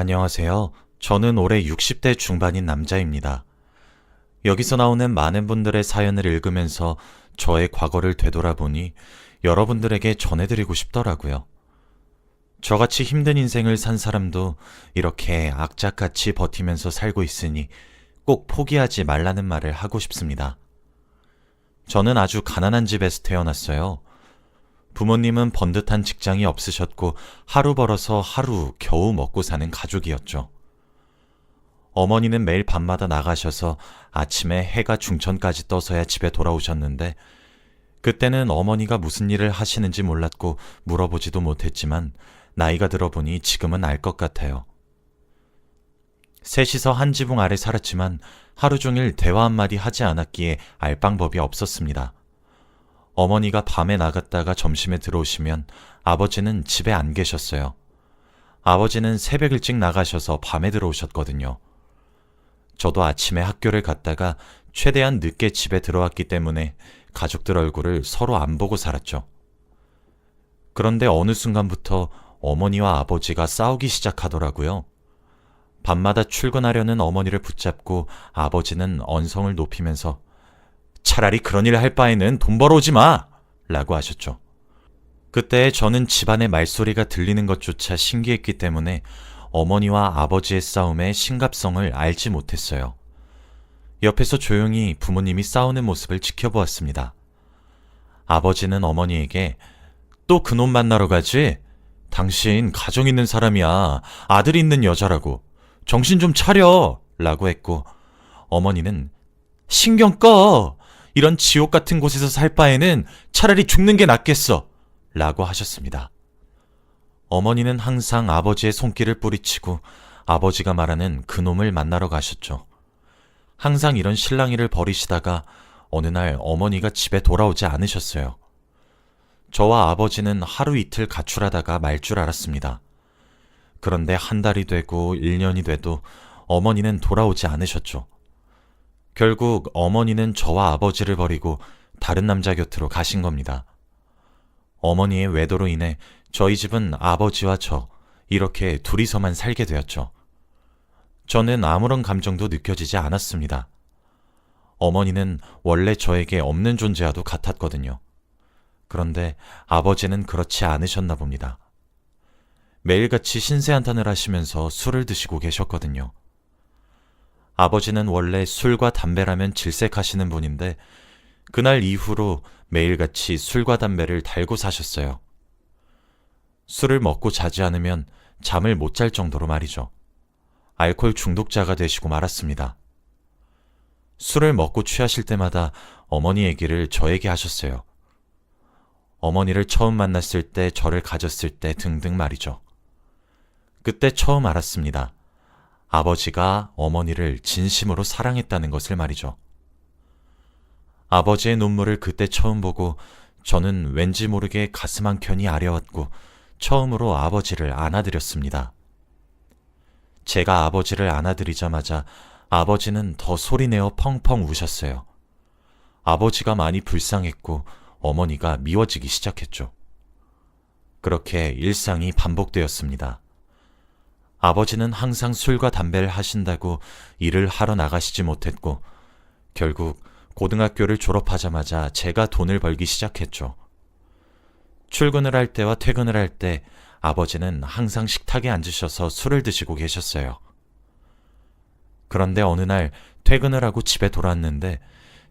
안녕하세요. 저는 올해 60대 중반인 남자입니다. 여기서 나오는 많은 분들의 사연을 읽으면서 저의 과거를 되돌아보니 여러분들에게 전해드리고 싶더라고요. 저같이 힘든 인생을 산 사람도 이렇게 악착같이 버티면서 살고 있으니 꼭 포기하지 말라는 말을 하고 싶습니다. 저는 아주 가난한 집에서 태어났어요. 부모님은 번듯한 직장이 없으셨고 하루 벌어서 하루 겨우 먹고 사는 가족이었죠. 어머니는 매일 밤마다 나가셔서 아침에 해가 중천까지 떠서야 집에 돌아오셨는데 그때는 어머니가 무슨 일을 하시는지 몰랐고 물어보지도 못했지만 나이가 들어보니 지금은 알 것 같아요. 셋이서 한 지붕 아래 살았지만 하루 종일 대화 한마디 하지 않았기에 알 방법이 없었습니다. 어머니가 밤에 나갔다가 점심에 들어오시면 아버지는 집에 안 계셨어요. 아버지는 새벽 일찍 나가셔서 밤에 들어오셨거든요. 저도 아침에 학교를 갔다가 최대한 늦게 집에 들어왔기 때문에 가족들 얼굴을 서로 안 보고 살았죠. 그런데 어느 순간부터 어머니와 아버지가 싸우기 시작하더라고요. 밤마다 출근하려는 어머니를 붙잡고 아버지는 언성을 높이면서 차라리 그런 일 할 바에는 돈 벌어오지 마! 라고 하셨죠. 그때 저는 집안의 말소리가 들리는 것조차 신기했기 때문에 어머니와 아버지의 싸움의 심각성을 알지 못했어요. 옆에서 조용히 부모님이 싸우는 모습을 지켜보았습니다. 아버지는 어머니에게 또 그놈 만나러 가지? 당신 가정 있는 사람이야. 아들 있는 여자라고. 정신 좀 차려! 라고 했고 어머니는 신경 꺼! 이런 지옥 같은 곳에서 살 바에는 차라리 죽는 게 낫겠어! 라고 하셨습니다. 어머니는 항상 아버지의 손길을 뿌리치고 아버지가 말하는 그놈을 만나러 가셨죠. 항상 이런 실랑이를 벌이시다가 어느 날 어머니가 집에 돌아오지 않으셨어요. 저와 아버지는 하루 이틀 가출하다가 말 줄 알았습니다. 그런데 한 달이 되고 1년이 돼도 어머니는 돌아오지 않으셨죠. 결국 어머니는 저와 아버지를 버리고 다른 남자 곁으로 가신 겁니다. 어머니의 외도로 인해 저희 집은 아버지와 저 이렇게 둘이서만 살게 되었죠. 저는 아무런 감정도 느껴지지 않았습니다. 어머니는 원래 저에게 없는 존재와도 같았거든요. 그런데 아버지는 그렇지 않으셨나 봅니다. 매일같이 신세한탄을 하시면서 술을 드시고 계셨거든요. 아버지는 원래 술과 담배라면 질색하시는 분인데 그날 이후로 매일같이 술과 담배를 달고 사셨어요. 술을 먹고 자지 않으면 잠을 못 잘 정도로 말이죠. 알코올 중독자가 되시고 말았습니다. 술을 먹고 취하실 때마다 어머니 얘기를 저에게 하셨어요. 어머니를 처음 만났을 때, 저를 가졌을 때 등등 말이죠. 그때 처음 알았습니다. 아버지가 어머니를 진심으로 사랑했다는 것을 말이죠. 아버지의 눈물을 그때 처음 보고 저는 왠지 모르게 가슴 한켠이 아려왔고 처음으로 아버지를 안아드렸습니다. 제가 아버지를 안아드리자마자 아버지는 더 소리내어 펑펑 우셨어요. 아버지가 많이 불쌍했고 어머니가 미워지기 시작했죠. 그렇게 일상이 반복되었습니다. 아버지는 항상 술과 담배를 하신다고 일을 하러 나가시지 못했고 결국 고등학교를 졸업하자마자 제가 돈을 벌기 시작했죠. 출근을 할 때와 퇴근을 할 때 아버지는 항상 식탁에 앉으셔서 술을 드시고 계셨어요. 그런데 어느 날 퇴근을 하고 집에 돌아왔는데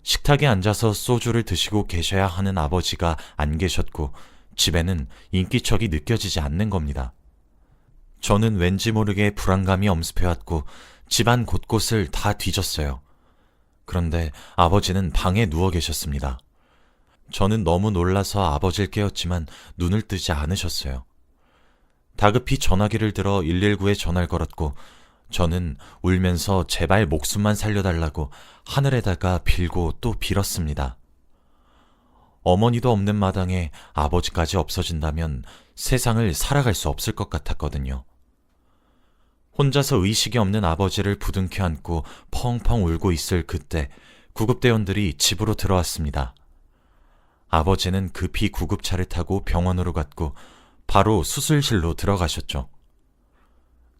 식탁에 앉아서 소주를 드시고 계셔야 하는 아버지가 안 계셨고 집에는 인기척이 느껴지지 않는 겁니다. 저는 왠지 모르게 불안감이 엄습해왔고 집안 곳곳을 다 뒤졌어요. 그런데 아버지는 방에 누워 계셨습니다. 저는 너무 놀라서 아버지를 깨웠지만 눈을 뜨지 않으셨어요. 다급히 전화기를 들어 119에 전화를 걸었고 저는 울면서 제발 목숨만 살려달라고 하늘에다가 빌고 또 빌었습니다. 어머니도 없는 마당에 아버지까지 없어진다면 세상을 살아갈 수 없을 것 같았거든요. 혼자서 의식이 없는 아버지를 부둥켜 안고 펑펑 울고 있을 그때 구급대원들이 집으로 들어왔습니다. 아버지는 급히 구급차를 타고 병원으로 갔고 바로 수술실로 들어가셨죠.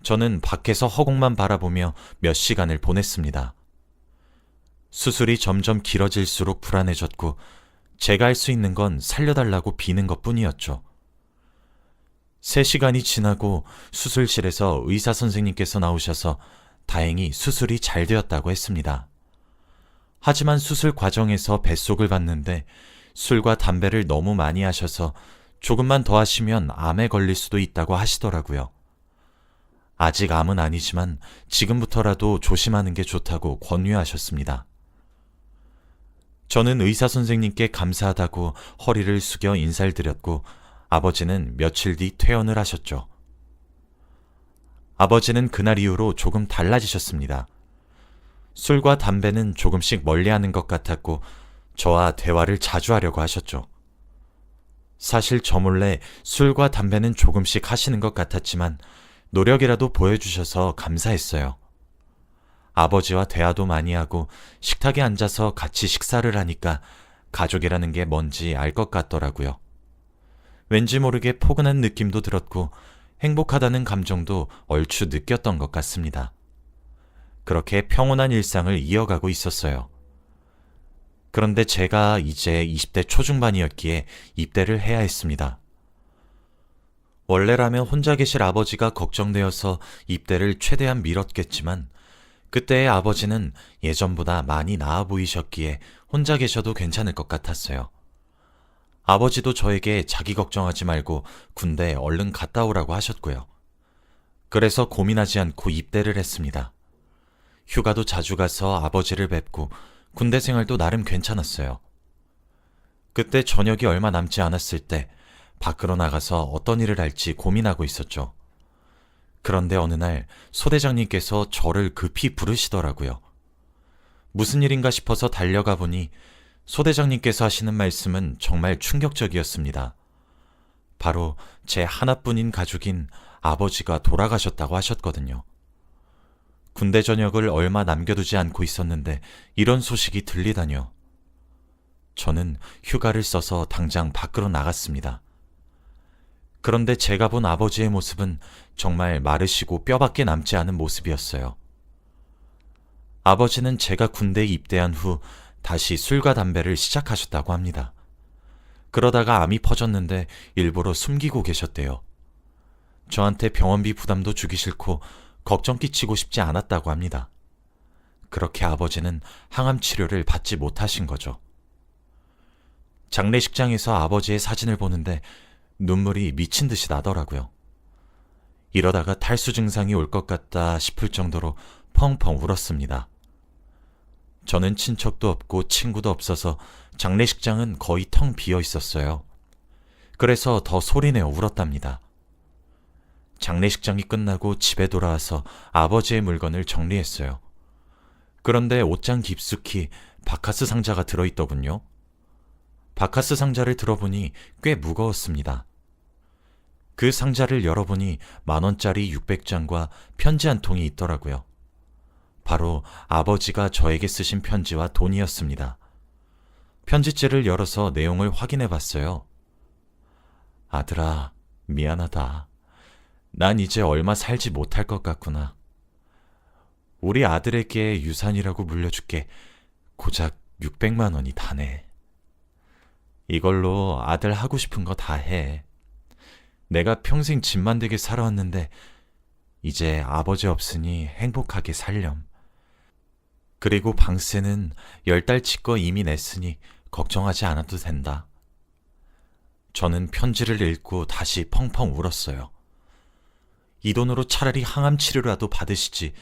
저는 밖에서 허공만 바라보며 몇 시간을 보냈습니다. 수술이 점점 길어질수록 불안해졌고 제가 할 수 있는 건 살려달라고 비는 것뿐이었죠. 3시간이 지나고 수술실에서 의사 선생님께서 나오셔서 다행히 수술이 잘 되었다고 했습니다. 하지만 수술 과정에서 뱃속을 봤는데 술과 담배를 너무 많이 하셔서 조금만 더 하시면 암에 걸릴 수도 있다고 하시더라고요. 아직 암은 아니지만 지금부터라도 조심하는 게 좋다고 권유하셨습니다. 저는 의사 선생님께 감사하다고 허리를 숙여 인사를 드렸고 아버지는 며칠 뒤 퇴원을 하셨죠. 아버지는 그날 이후로 조금 달라지셨습니다. 술과 담배는 조금씩 멀리하는 것 같았고 저와 대화를 자주 하려고 하셨죠. 사실 저 몰래 술과 담배는 조금씩 하시는 것 같았지만 노력이라도 보여주셔서 감사했어요. 아버지와 대화도 많이 하고 식탁에 앉아서 같이 식사를 하니까 가족이라는 게 뭔지 알 것 같더라고요. 왠지 모르게 포근한 느낌도 들었고 행복하다는 감정도 얼추 느꼈던 것 같습니다. 그렇게 평온한 일상을 이어가고 있었어요. 그런데 제가 이제 20대 초중반이었기에 입대를 해야 했습니다. 원래라면 혼자 계실 아버지가 걱정되어서 입대를 최대한 미뤘겠지만 그때의 아버지는 예전보다 많이 나아 보이셨기에 혼자 계셔도 괜찮을 것 같았어요. 아버지도 저에게 자기 걱정하지 말고 군대 얼른 갔다 오라고 하셨고요. 그래서 고민하지 않고 입대를 했습니다. 휴가도 자주 가서 아버지를 뵙고 군대 생활도 나름 괜찮았어요. 그때 저녁이 얼마 남지 않았을 때 밖으로 나가서 어떤 일을 할지 고민하고 있었죠. 그런데 어느 날 소대장님께서 저를 급히 부르시더라고요. 무슨 일인가 싶어서 달려가 보니 소대장님께서 하시는 말씀은 정말 충격적이었습니다. 바로 제 하나뿐인 가족인 아버지가 돌아가셨다고 하셨거든요. 군대 전역을 얼마 남겨두지 않고 있었는데 이런 소식이 들리다뇨. 저는 휴가를 써서 당장 밖으로 나갔습니다. 그런데 제가 본 아버지의 모습은 정말 마르시고 뼈밖에 남지 않은 모습이었어요. 아버지는 제가 군대에 입대한 후 다시 술과 담배를 시작하셨다고 합니다. 그러다가 암이 퍼졌는데 일부러 숨기고 계셨대요. 저한테 병원비 부담도 주기 싫고 걱정 끼치고 싶지 않았다고 합니다. 그렇게 아버지는 항암 치료를 받지 못하신 거죠. 장례식장에서 아버지의 사진을 보는데 눈물이 미친 듯이 나더라고요. 이러다가 탈수 증상이 올 것 같다 싶을 정도로 펑펑 울었습니다. 저는 친척도 없고 친구도 없어서 장례식장은 거의 텅 비어 있었어요. 그래서 더 소리내어 울었답니다. 장례식장이 끝나고 집에 돌아와서 아버지의 물건을 정리했어요. 그런데 옷장 깊숙이 바카스 상자가 들어있더군요. 바카스 상자를 들어보니 꽤 무거웠습니다. 그 상자를 열어보니 10,000원짜리 600장과 편지 한 통이 있더라고요. 바로 아버지가 저에게 쓰신 편지와 돈이었습니다. 편지째를 열어서 내용을 확인해 봤어요. 아들아, 미안하다. 난 이제 얼마 살지 못할 것 같구나. 우리 아들에게 유산이라고 물려줄게. 고작 600만 원이 다네. 이걸로 아들 하고 싶은 거 다 해. 내가 평생 집만 되게 살아왔는데 이제 아버지 없으니 행복하게 살렴. 그리고 방세는 10달치 거 이미 냈으니 걱정하지 않아도 된다. 저는 편지를 읽고 다시 펑펑 울었어요. 이 돈으로 차라리 항암 치료라도 받으시지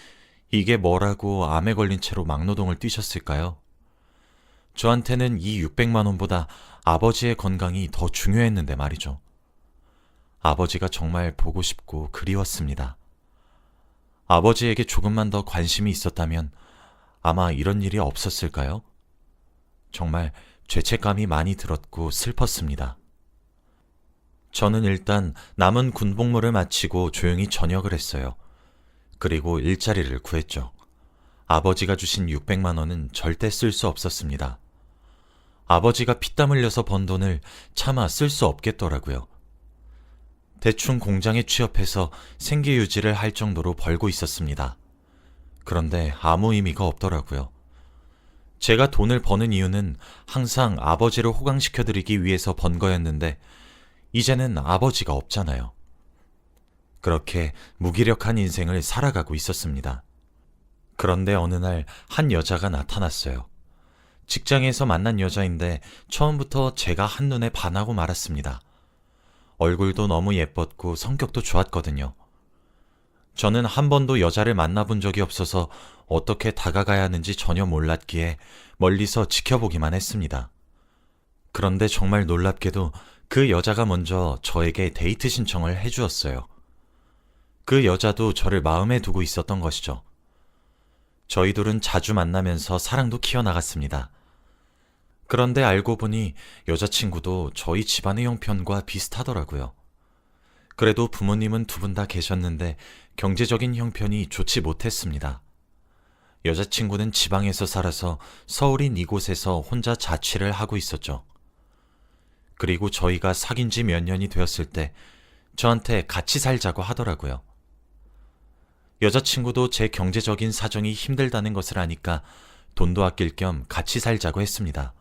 이게 뭐라고 암에 걸린 채로 막노동을 뛰셨을까요? 저한테는 이 600만 원보다 아버지의 건강이 더 중요했는데 말이죠. 아버지가 정말 보고 싶고 그리웠습니다. 아버지에게 조금만 더 관심이 있었다면 아마 이런 일이 없었을까요? 정말 죄책감이 많이 들었고 슬펐습니다. 저는 일단 남은 군복무를 마치고 조용히 전역을 했어요. 그리고 일자리를 구했죠. 아버지가 주신 600만 원은 절대 쓸 수 없었습니다. 아버지가 피땀 흘려서 번 돈을 차마 쓸 수 없겠더라고요. 대충 공장에 취업해서 생계 유지를 할 정도로 벌고 있었습니다. 그런데 아무 의미가 없더라고요. 제가 돈을 버는 이유는 항상 아버지를 호강시켜드리기 위해서 번 거였는데, 이제는 아버지가 없잖아요. 그렇게 무기력한 인생을 살아가고 있었습니다. 그런데 어느 날 한 여자가 나타났어요. 직장에서 만난 여자인데 처음부터 제가 한눈에 반하고 말았습니다. 얼굴도 너무 예뻤고 성격도 좋았거든요. 저는 한 번도 여자를 만나본 적이 없어서 어떻게 다가가야 하는지 전혀 몰랐기에 멀리서 지켜보기만 했습니다. 그런데 정말 놀랍게도 그 여자가 먼저 저에게 데이트 신청을 해주었어요. 그 여자도 저를 마음에 두고 있었던 것이죠. 저희 둘은 자주 만나면서 사랑도 키워나갔습니다. 그런데 알고 보니 여자친구도 저희 집안의 형편과 비슷하더라고요. 그래도 부모님은 두 분 다 계셨는데 경제적인 형편이 좋지 못했습니다. 여자친구는 지방에서 살아서 서울인 이곳에서 혼자 자취를 하고 있었죠. 그리고 저희가 사귄 지 몇 년이 되었을 때 저한테 같이 살자고 하더라고요. 여자친구도 제 경제적인 사정이 힘들다는 것을 아니까 돈도 아낄 겸 같이 살자고 했습니다.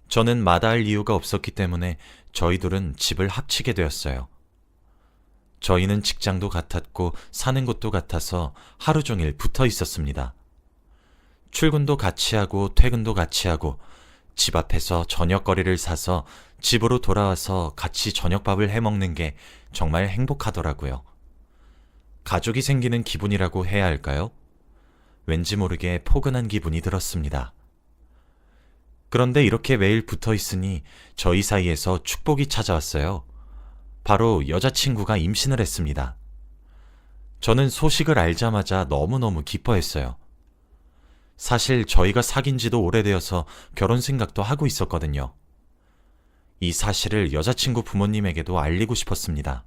저는 마다할 이유가 없었기 때문에 저희 둘은 집을 합치게 되었어요. 저희는 직장도 같았고 사는 곳도 같아서 하루 종일 붙어 있었습니다. 출근도 같이 하고 퇴근도 같이 하고 집 앞에서 저녁거리를 사서 집으로 돌아와서 같이 저녁밥을 해먹는 게 정말 행복하더라고요. 가족이 생기는 기분이라고 해야 할까요? 왠지 모르게 포근한 기분이 들었습니다. 그런데 이렇게 매일 붙어 있으니 저희 사이에서 축복이 찾아왔어요. 바로 여자친구가 임신을 했습니다. 저는 소식을 알자마자 너무너무 기뻐했어요. 사실 저희가 사귄 지도 오래되어서 결혼 생각도 하고 있었거든요. 이 사실을 여자친구 부모님에게도 알리고 싶었습니다.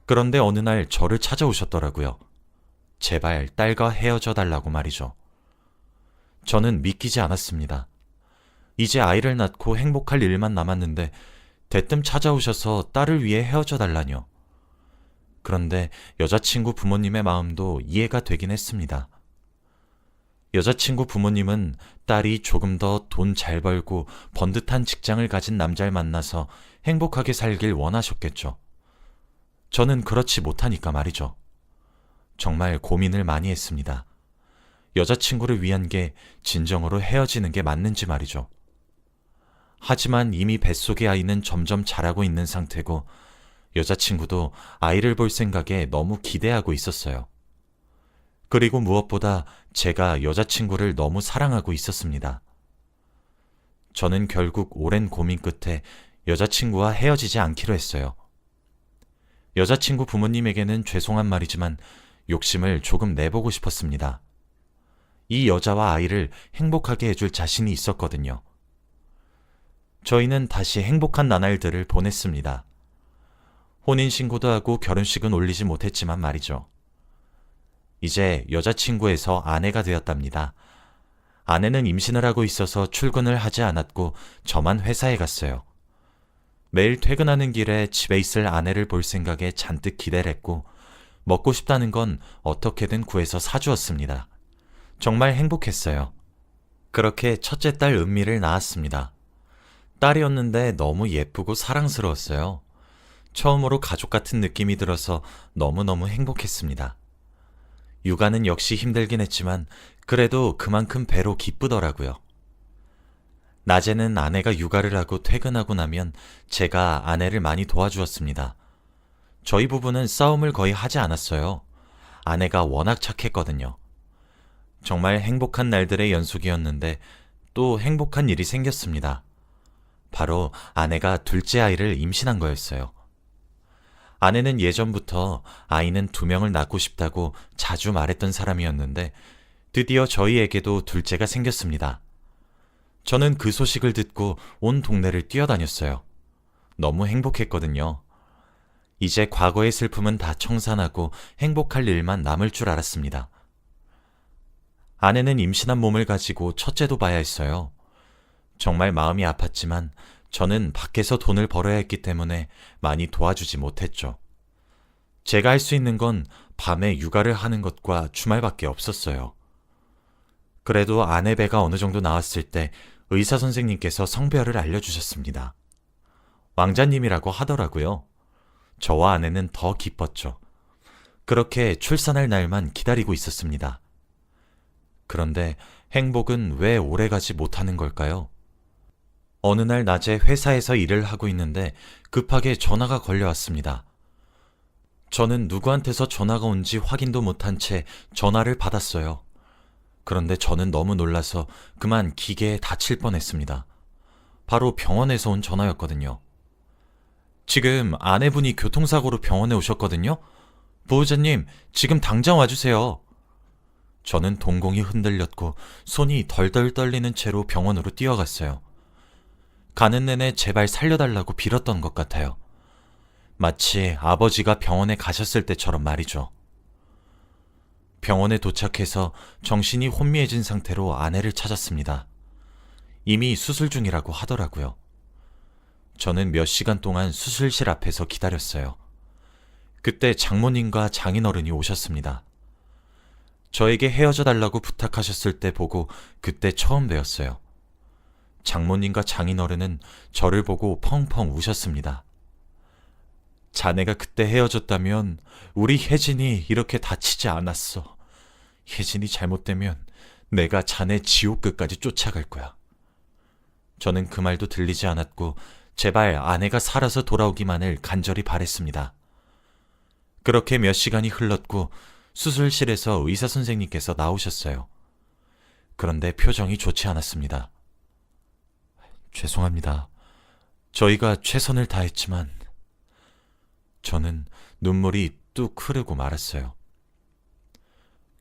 그런데 어느 날 저를 찾아오셨더라고요. 제발 딸과 헤어져 달라고 말이죠. 저는 믿기지 않았습니다. 이제 아이를 낳고 행복할 일만 남았는데 대뜸 찾아오셔서 딸을 위해 헤어져 달라뇨. 그런데 여자친구 부모님의 마음도 이해가 되긴 했습니다. 여자친구 부모님은 딸이 조금 더 돈 잘 벌고 번듯한 직장을 가진 남자를 만나서 행복하게 살길 원하셨겠죠. 저는 그렇지 못하니까 말이죠. 정말 고민을 많이 했습니다. 여자친구를 위한 게 진정으로 헤어지는 게 맞는지 말이죠. 하지만 이미 뱃속의 아이는 점점 자라고 있는 상태고 여자친구도 아이를 볼 생각에 너무 기대하고 있었어요. 그리고 무엇보다 제가 여자친구를 너무 사랑하고 있었습니다. 저는 결국 오랜 고민 끝에 여자친구와 헤어지지 않기로 했어요. 여자친구 부모님에게는 죄송한 말이지만 욕심을 조금 내보고 싶었습니다. 이 여자와 아이를 행복하게 해줄 자신이 있었거든요. 저희는 다시 행복한 나날들을 보냈습니다. 혼인신고도 하고 결혼식은 올리지 못했지만 말이죠. 이제 여자친구에서 아내가 되었답니다. 아내는 임신을 하고 있어서 출근을 하지 않았고 저만 회사에 갔어요. 매일 퇴근하는 길에 집에 있을 아내를 볼 생각에 잔뜩 기대를 했고 먹고 싶다는 건 어떻게든 구해서 사주었습니다. 정말 행복했어요. 그렇게 첫째 딸 은미를 낳았습니다. 딸이었는데 너무 예쁘고 사랑스러웠어요. 처음으로 가족 같은 느낌이 들어서 너무너무 행복했습니다. 육아는 역시 힘들긴 했지만 그래도 그만큼 배로 기쁘더라고요. 낮에는 아내가 육아를 하고 퇴근하고 나면 제가 아내를 많이 도와주었습니다. 저희 부부는 싸움을 거의 하지 않았어요. 아내가 워낙 착했거든요. 정말 행복한 날들의 연속이었는데 또 행복한 일이 생겼습니다. 바로 아내가 둘째 아이를 임신한 거였어요. 아내는 예전부터 아이는 2명을 낳고 싶다고 자주 말했던 사람이었는데 드디어 저희에게도 둘째가 생겼습니다. 저는 그 소식을 듣고 온 동네를 뛰어다녔어요. 너무 행복했거든요. 이제 과거의 슬픔은 다 청산하고 행복할 일만 남을 줄 알았습니다. 아내는 임신한 몸을 가지고 첫째도 봐야 했어요. 정말 마음이 아팠지만 저는 밖에서 돈을 벌어야 했기 때문에 많이 도와주지 못했죠. 제가 할 수 있는 건 밤에 육아를 하는 것과 주말밖에 없었어요. 그래도 아내 배가 어느 정도 나왔을 때 의사 선생님께서 성별을 알려주셨습니다. 왕자님이라고 하더라고요. 저와 아내는 더 기뻤죠. 그렇게 출산할 날만 기다리고 있었습니다. 그런데 행복은 왜 오래가지 못하는 걸까요? 어느 날 낮에 회사에서 일을 하고 있는데 급하게 전화가 걸려왔습니다. 저는 누구한테서 전화가 온지 확인도 못한 채 전화를 받았어요. 그런데 저는 너무 놀라서 그만 기계에 다칠 뻔했습니다. 바로 병원에서 온 전화였거든요. 지금 아내분이 교통사고로 병원에 오셨거든요? 보호자님, 지금 당장 와주세요. 저는 동공이 흔들렸고 손이 덜덜 떨리는 채로 병원으로 뛰어갔어요. 가는 내내 제발 살려달라고 빌었던 것 같아요. 마치 아버지가 병원에 가셨을 때처럼 말이죠. 병원에 도착해서 정신이 혼미해진 상태로 아내를 찾았습니다. 이미 수술 중이라고 하더라고요. 저는 몇 시간 동안 수술실 앞에서 기다렸어요. 그때 장모님과 장인어른이 오셨습니다. 저에게 헤어져 달라고 부탁하셨을 때 보고 그때 처음 뵈었어요. 장모님과 장인어른은 저를 보고 펑펑 우셨습니다. 자네가 그때 헤어졌다면 우리 혜진이 이렇게 다치지 않았어. 혜진이 잘못되면 내가 자네 지옥 끝까지 쫓아갈 거야. 저는 그 말도 들리지 않았고 제발 아내가 살아서 돌아오기만을 간절히 바랬습니다. 그렇게 몇 시간이 흘렀고 수술실에서 의사 선생님께서 나오셨어요. 그런데 표정이 좋지 않았습니다. 죄송합니다. 저희가 최선을 다했지만 저는 눈물이 뚝 흐르고 말았어요.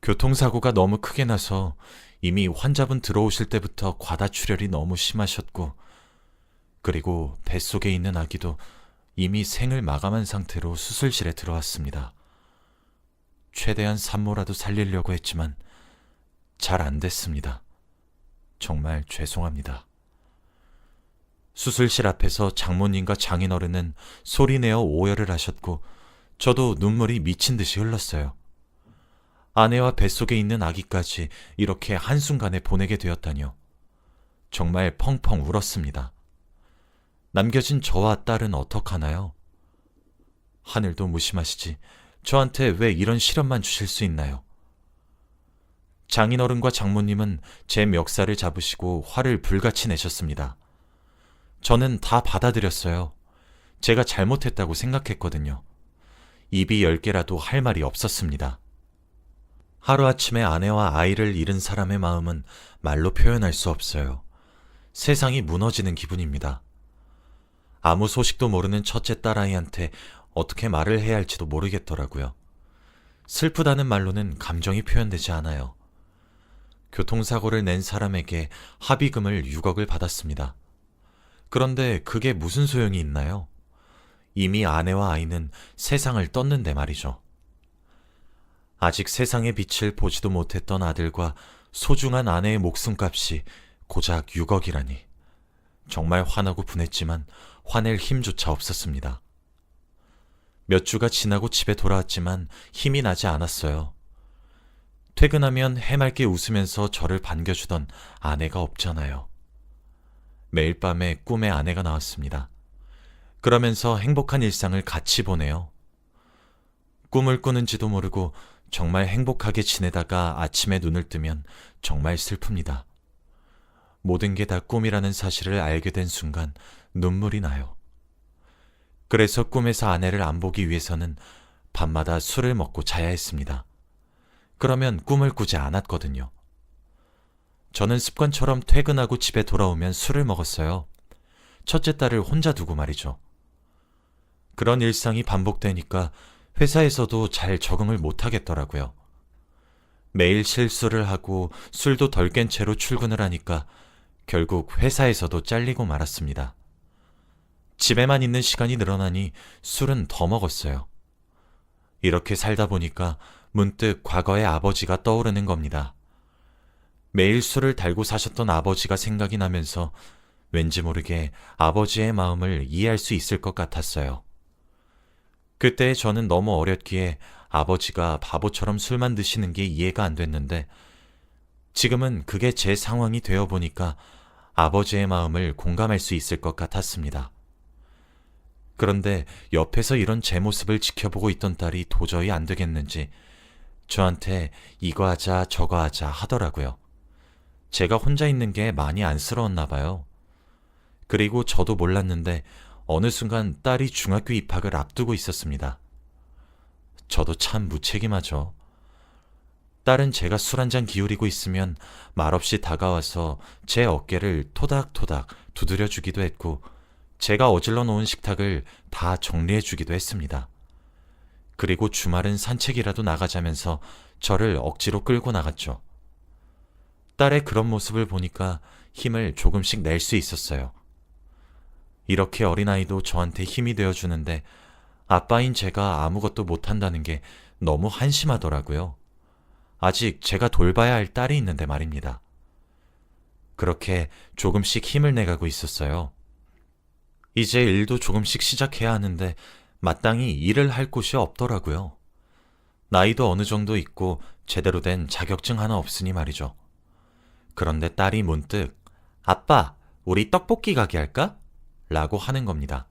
교통사고가 너무 크게 나서 이미 환자분 들어오실 때부터 과다출혈이 너무 심하셨고 그리고 뱃속에 있는 아기도 이미 생을 마감한 상태로 수술실에 들어왔습니다. 최대한 산모라도 살리려고 했지만 잘 안 됐습니다. 정말 죄송합니다. 수술실 앞에서 장모님과 장인어른은 소리내어 오열을 하셨고 저도 눈물이 미친 듯이 흘렀어요. 아내와 뱃속에 있는 아기까지 이렇게 한순간에 보내게 되었다니요. 정말 펑펑 울었습니다. 남겨진 저와 딸은 어떡하나요? 하늘도 무심하시지 저한테 왜 이런 시련만 주실 수 있나요? 장인어른과 장모님은 제 멱살을 잡으시고 화를 불같이 내셨습니다. 저는 다 받아들였어요. 제가 잘못했다고 생각했거든요. 입이 10개라도 할 말이 없었습니다. 하루아침에 아내와 아이를 잃은 사람의 마음은 말로 표현할 수 없어요. 세상이 무너지는 기분입니다. 아무 소식도 모르는 첫째 딸아이한테 어떻게 말을 해야 할지도 모르겠더라고요. 슬프다는 말로는 감정이 표현되지 않아요. 교통사고를 낸 사람에게 합의금을 6억을 받았습니다. 그런데 그게 무슨 소용이 있나요? 이미 아내와 아이는 세상을 떴는데 말이죠. 아직 세상의 빛을 보지도 못했던 아들과 소중한 아내의 목숨값이 고작 6억이라니. 정말 화나고 분했지만 화낼 힘조차 없었습니다. 몇 주가 지나고 집에 돌아왔지만 힘이 나지 않았어요. 퇴근하면 해맑게 웃으면서 저를 반겨주던 아내가 없잖아요. 매일 밤에 꿈에 아내가 나왔습니다. 그러면서 행복한 일상을 같이 보내요. 꿈을 꾸는지도 모르고 정말 행복하게 지내다가 아침에 눈을 뜨면 정말 슬픕니다. 모든 게 다 꿈이라는 사실을 알게 된 순간 눈물이 나요. 그래서 꿈에서 아내를 안 보기 위해서는 밤마다 술을 먹고 자야 했습니다. 그러면 꿈을 꾸지 않았거든요. 저는 습관처럼 퇴근하고 집에 돌아오면 술을 먹었어요. 첫째 딸을 혼자 두고 말이죠. 그런 일상이 반복되니까 회사에서도 잘 적응을 못하겠더라고요. 매일 실수를 하고 술도 덜 깬 채로 출근을 하니까 결국 회사에서도 잘리고 말았습니다. 집에만 있는 시간이 늘어나니 술은 더 먹었어요. 이렇게 살다 보니까 문득 과거의 아버지가 떠오르는 겁니다. 매일 술을 달고 사셨던 아버지가 생각이 나면서 왠지 모르게 아버지의 마음을 이해할 수 있을 것 같았어요. 그때 저는 너무 어렸기에 아버지가 바보처럼 술만 드시는 게 이해가 안 됐는데 지금은 그게 제 상황이 되어 보니까 아버지의 마음을 공감할 수 있을 것 같았습니다. 그런데 옆에서 이런 제 모습을 지켜보고 있던 딸이 도저히 안 되겠는지 저한테 이거 하자 저거 하자 하더라고요. 제가 혼자 있는 게 많이 안쓰러웠나 봐요. 그리고 저도 몰랐는데 어느 순간 딸이 중학교 입학을 앞두고 있었습니다. 저도 참 무책임하죠. 딸은 제가 술 한잔 기울이고 있으면 말없이 다가와서 제 어깨를 토닥토닥 두드려 주기도 했고 제가 어질러 놓은 식탁을 다 정리해 주기도 했습니다. 그리고 주말은 산책이라도 나가자면서 저를 억지로 끌고 나갔죠. 딸의 그런 모습을 보니까 힘을 조금씩 낼 수 있었어요. 이렇게 어린아이도 저한테 힘이 되어주는데 아빠인 제가 아무것도 못한다는 게 너무 한심하더라고요. 아직 제가 돌봐야 할 딸이 있는데 말입니다. 그렇게 조금씩 힘을 내가고 있었어요. 이제 일도 조금씩 시작해야 하는데 마땅히 일을 할 곳이 없더라고요. 나이도 어느 정도 있고 제대로 된 자격증 하나 없으니 말이죠. 그런데 딸이 문득 아빠, 우리 떡볶이 가게 할까? 라고 하는 겁니다.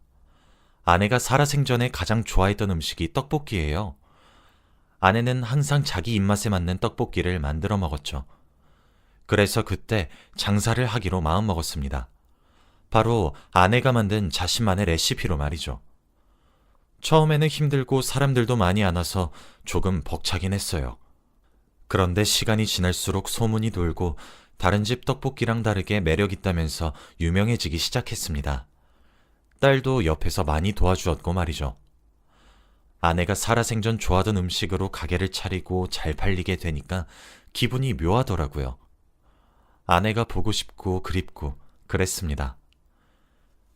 아내가 살아생전에 가장 좋아했던 음식이 떡볶이예요. 아내는 항상 자기 입맛에 맞는 떡볶이를 만들어 먹었죠. 그래서 그때 장사를 하기로 마음먹었습니다. 바로 아내가 만든 자신만의 레시피로 말이죠. 처음에는 힘들고 사람들도 많이 안 와서 조금 벅차긴 했어요. 그런데 시간이 지날수록 소문이 돌고 다른 집 떡볶이랑 다르게 매력 있다면서 유명해지기 시작했습니다. 딸도 옆에서 많이 도와주었고 말이죠. 아내가 살아생전 좋아하던 음식으로 가게를 차리고 잘 팔리게 되니까 기분이 묘하더라고요. 아내가 보고 싶고 그립고 그랬습니다.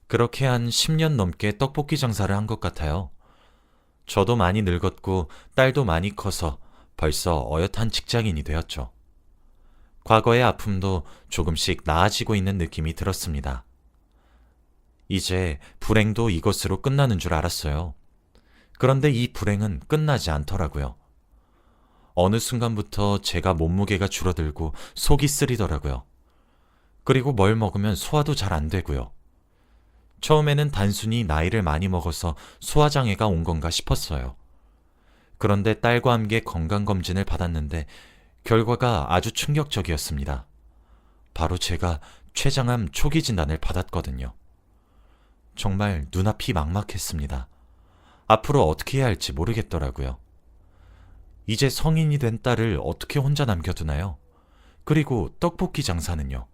그렇게 한 10년 넘게 떡볶이 장사를 한 것 같아요. 저도 많이 늙었고 딸도 많이 커서 벌써 어엿한 직장인이 되었죠. 과거의 아픔도 조금씩 나아지고 있는 느낌이 들었습니다. 이제 불행도 이것으로 끝나는 줄 알았어요. 그런데 이 불행은 끝나지 않더라고요. 어느 순간부터 제가 몸무게가 줄어들고 속이 쓰리더라고요. 그리고 뭘 먹으면 소화도 잘 안 되고요. 처음에는 단순히 나이를 많이 먹어서 소화장애가 온 건가 싶었어요. 그런데 딸과 함께 건강검진을 받았는데 결과가 아주 충격적이었습니다. 바로 제가 췌장암 초기 진단을 받았거든요. 정말 눈앞이 막막했습니다. 앞으로 어떻게 해야 할지 모르겠더라고요. 이제 성인이 된 딸을 어떻게 혼자 남겨두나요? 그리고 떡볶이 장사는요?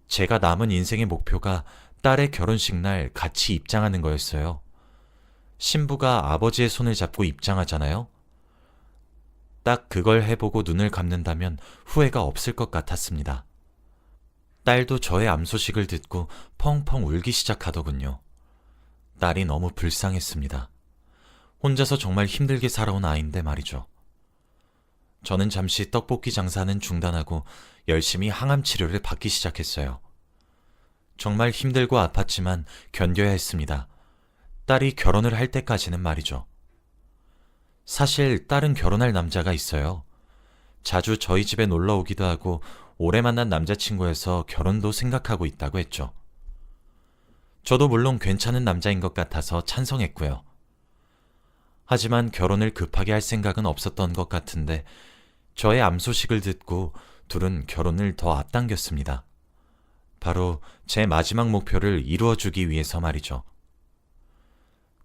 제가 남은 인생의 목표가 딸의 결혼식 날 같이 입장하는 거였어요. 신부가 아버지의 손을 잡고 입장하잖아요. 딱 그걸 해보고 눈을 감는다면 후회가 없을 것 같았습니다. 딸도 저의 암 소식을 듣고 펑펑 울기 시작하더군요. 딸이 너무 불쌍했습니다. 혼자서 정말 힘들게 살아온 아이인데 말이죠. 저는 잠시 떡볶이 장사는 중단하고 열심히 항암 치료를 받기 시작했어요. 정말 힘들고 아팠지만 견뎌야 했습니다. 딸이 결혼을 할 때까지는 말이죠. 사실 딸은 결혼할 남자가 있어요. 자주 저희 집에 놀러 오기도 하고 오래 만난 남자친구여서 결혼도 생각하고 있다고 했죠. 저도 물론 괜찮은 남자인 것 같아서 찬성했고요. 하지만 결혼을 급하게 할 생각은 없었던 것 같은데 저의 암 소식을 듣고 둘은 결혼을 더 앞당겼습니다. 바로 제 마지막 목표를 이루어주기 위해서 말이죠.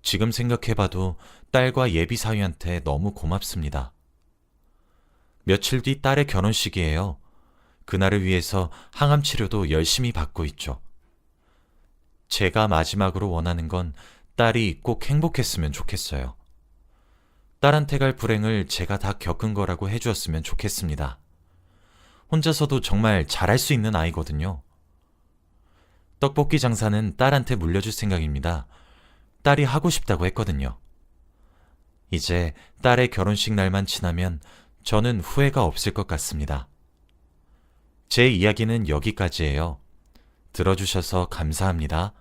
지금 생각해봐도 딸과 예비 사위한테 너무 고맙습니다. 며칠 뒤 딸의 결혼식이에요. 그날을 위해서 항암 치료도 열심히 받고 있죠. 제가 마지막으로 원하는 건 딸이 꼭 행복했으면 좋겠어요. 딸한테 갈 불행을 제가 다 겪은 거라고 해주었으면 좋겠습니다. 혼자서도 정말 잘할 수 있는 아이거든요. 떡볶이 장사는 딸한테 물려줄 생각입니다. 딸이 하고 싶다고 했거든요. 이제 딸의 결혼식 날만 지나면 저는 후회가 없을 것 같습니다. 제 이야기는 여기까지예요. 들어주셔서 감사합니다.